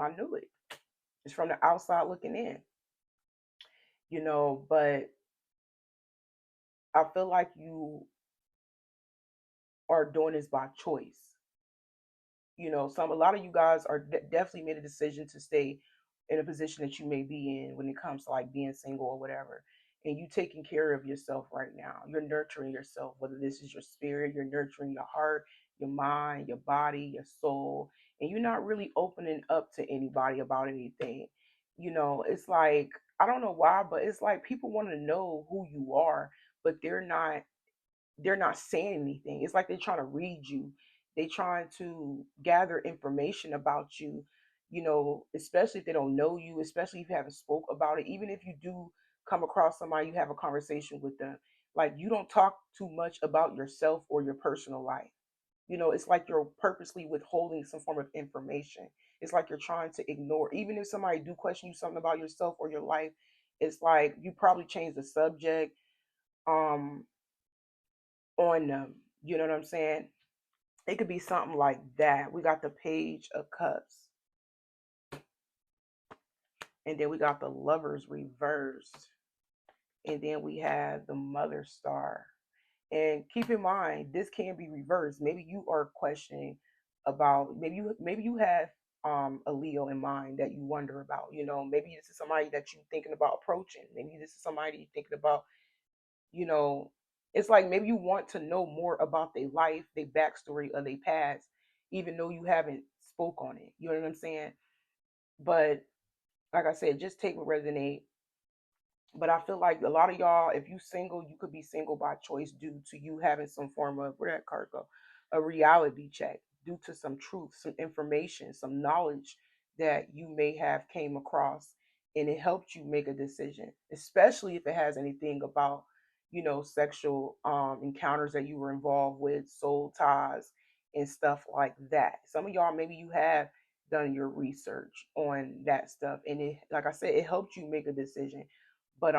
I knew it. It's from the outside looking in, but I feel like you are doing this by choice. A lot of you guys are definitely made a decision to stay in a position that you may be in when it comes to like being single or whatever. And you taking care of yourself right now. You're nurturing yourself, whether this is your spirit, you're nurturing your heart, your mind, your body, your soul, and you're not really opening up to anybody about anything. It's like, I don't know why, but it's like people want to know who you are, but they're not saying anything. It's like they're trying to read you. They trying to gather information about you, especially if they don't know you, especially if you haven't spoke about it. Even if you do come across somebody, you have a conversation with them. Like you don't talk too much about yourself or your personal life. It's like you're purposely withholding some form of information. It's like you're trying to ignore. Even if somebody do question you something about yourself or your life, it's like you probably change the subject. Um, on them. You know what I'm saying? It could be something like that. We got the Page of Cups, and then we got the Lovers reversed, and then we have the Mother Star. And keep in mind, this can be reversed. Maybe you are questioning about maybe you have a Leo in mind that you wonder about. Maybe this is somebody that you're thinking about approaching. Maybe this is somebody you're thinking about you know, it's like maybe you want to know more about their life, their backstory, or their past, even though you haven't spoke on it. You know what I'm saying? But like I said, just take what resonate. But I feel like a lot of y'all, if you single, you could be single by choice due to you having some form of where that card go, a reality check, due to some truth, some information, some knowledge that you may have came across, and it helped you make a decision, especially if it has anything about sexual encounters that you were involved with, soul ties, and stuff like that. Some of y'all, maybe you have done your research on that stuff, and it, like I said, it helped you make a decision. But